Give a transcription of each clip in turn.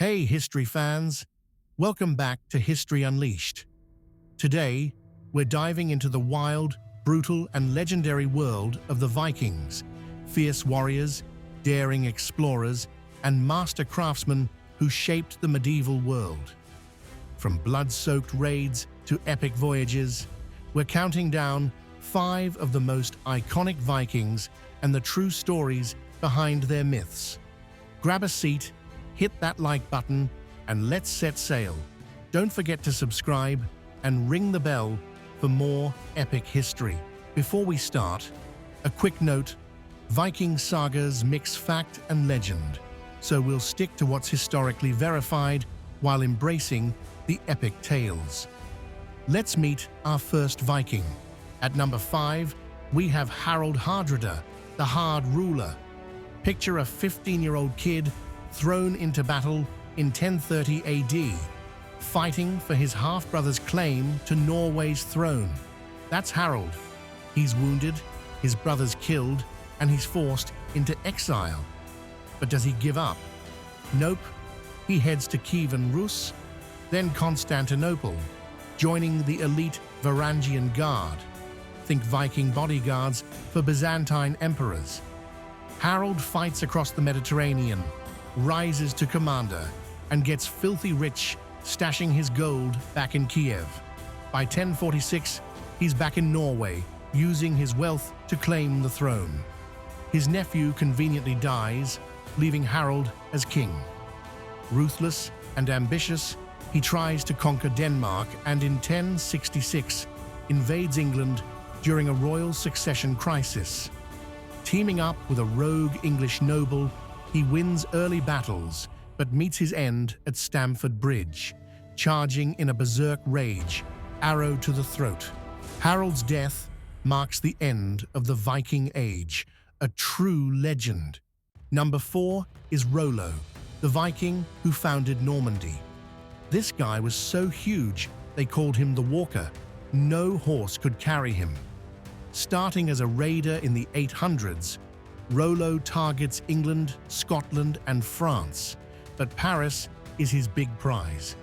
Hey, history fans! Welcome back to History Unleashed. Today, we're diving into the wild, brutal, and legendary world of the Vikings, fierce warriors, daring explorers, and master craftsmen who shaped the medieval world. From blood-soaked raids to epic voyages, we're counting down 5 of the most iconic Vikings and the true stories behind their myths. Grab a seat, hit that like button, and let's set sail. Don't forget to subscribe and ring the bell for more epic history. Before we start, a quick note: Viking sagas mix fact and legend, so we'll stick to what's historically verified while embracing the epic tales. Let's meet our first Viking. At number 5, we have Harald Hardrada, the Hard Ruler. Picture a 15-year-old kid thrown into battle in 1030 AD, fighting for his half-brother's claim to Norway's throne. That's Harald. He's wounded, his brother's killed, and he's forced into exile. But does he give up? Nope. He heads to Kievan Rus, then Constantinople, joining the elite Varangian Guard. Think Viking bodyguards for Byzantine emperors. Harald fights across the Mediterranean, rises to commander, and gets filthy rich, stashing his gold back in Kiev. By 1046, he's back in Norway, using his wealth to claim the throne. His nephew conveniently dies, leaving Harald as king. Ruthless and ambitious, he tries to conquer Denmark and in 1066 invades England during a royal succession crisis. Teaming up with a rogue English noble, he wins early battles but meets his end at Stamford Bridge, charging in a berserk rage, arrow to the throat. Harald's death marks the end of the Viking Age, a true legend. Number 4 is Rolo, the Viking who founded Normandy. This guy was so huge they called him the Walker. No horse could carry him. Starting as a raider in the 800s, Rolo targets England, Scotland, and France, but Paris is his big prize.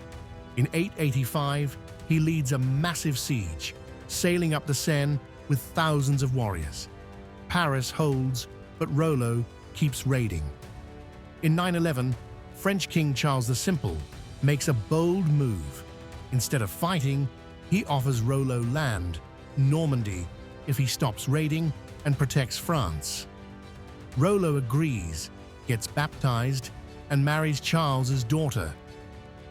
In 885, he leads a massive siege, sailing up the Seine with thousands of warriors. Paris holds, but Rolo keeps raiding. In 911, French King Charles the Simple makes a bold move. Instead of fighting, he offers Rolo land, Normandy, if he stops raiding and protects France. Rolo agrees, gets baptized, and marries Charles's daughter.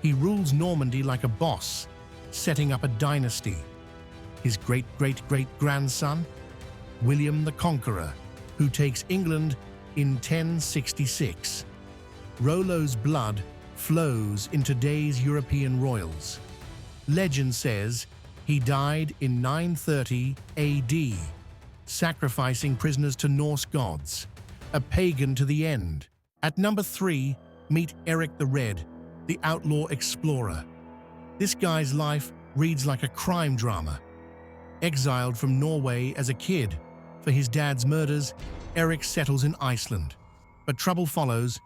He rules Normandy like a boss, setting up a dynasty. His great-great-great-grandson, William the Conqueror, who takes England in 1066. Rolo's blood flows in today's European royals. Legend says he died in 930 AD, sacrificing prisoners to Norse gods, a pagan to the end. At number 3, meet Eric the Red, the outlaw explorer. This guy's life reads like a crime drama. Exiled from Norway as a kid for his dad's murders, Eric settles in Iceland. But trouble follows.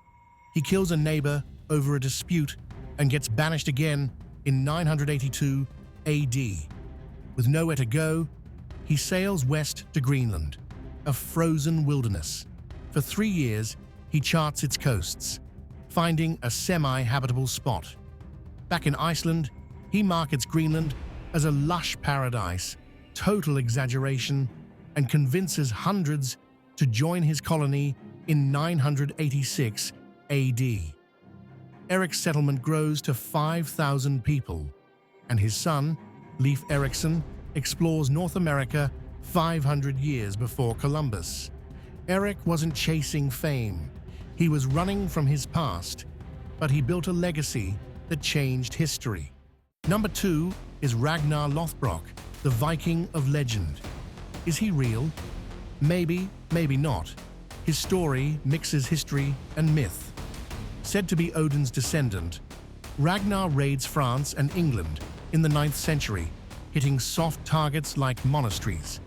He kills a neighbor over a dispute and gets banished again in 982 AD. With nowhere to go, he sails west to Greenland, a frozen wilderness. For 3 years, he charts its coasts, finding a semi-habitable spot. Back in Iceland, he markets Greenland as a lush paradise, total exaggeration, and convinces hundreds to join his colony in 986 AD. Eric's settlement grows to 5,000 people, and his son, Leif Erikson, explores North America 500 years before Columbus. Eric wasn't chasing fame. He was running from his past, but he built a legacy that changed history. Number 2 is Ragnar Lothbrok, the Viking of legend. Is he real? Maybe, maybe not. His story mixes history and myth. Said to be Odin's descendant, Ragnar raids France and England in the 9th century, hitting soft targets like monasteries.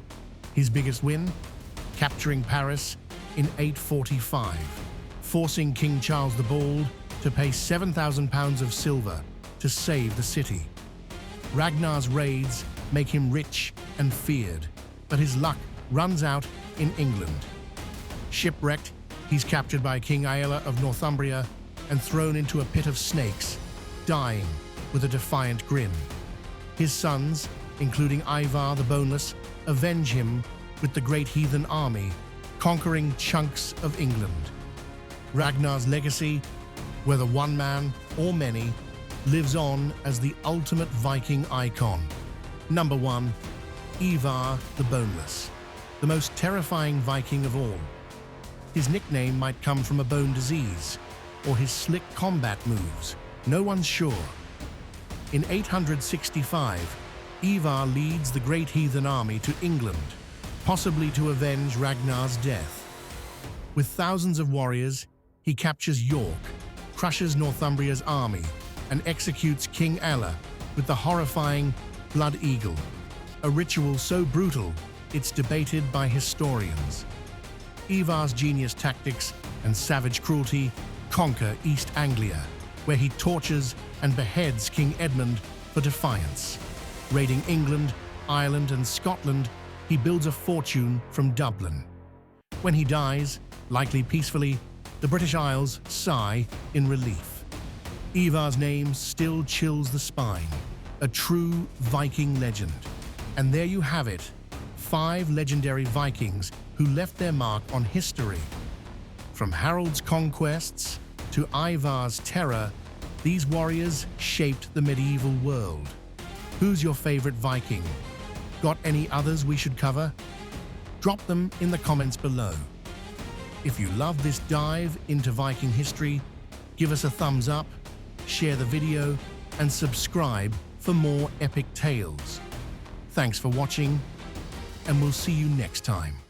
His biggest win? Capturing Paris in 845, forcing King Charles the Bald to pay 7,000 pounds of silver to save the city. Ragnar's raids make him rich and feared, but his luck runs out in England. Shipwrecked, he's captured by King Ivar of Northumbria and thrown into a pit of snakes, dying with a defiant grin. His sons, including Ivar the Boneless, avenge him with the great heathen army, conquering chunks of England. Ragnar's legacy, whether one man or many, lives on as the ultimate Viking icon. Number 1. Ivar the Boneless, the most terrifying Viking of all. His nickname might come from a bone disease, or his slick combat moves. No one's sure. In 865, Ivar leads the great heathen army to England, possibly to avenge Ragnar's death. With thousands of warriors, he captures York, crushes Northumbria's army, and executes King Alla with the horrifying Blood Eagle, a ritual so brutal it's debated by historians. Ivar's genius tactics and savage cruelty conquer East Anglia, where he tortures and beheads King Edmund for defiance. Raiding England, Ireland, and Scotland, he builds a fortune from Dublin. When he dies, likely peacefully, the British Isles sigh in relief. Ivar's name still chills the spine, a true Viking legend. And there you have it, 5 legendary Vikings who left their mark on history. From Harald's conquests to Ivar's terror, these warriors shaped the medieval world. Who's your favorite Viking? Got any others we should cover? Drop them in the comments below. If you love this dive into Viking history, give us a thumbs up, share the video, and subscribe for more epic tales. Thanks for watching, and we'll see you next time.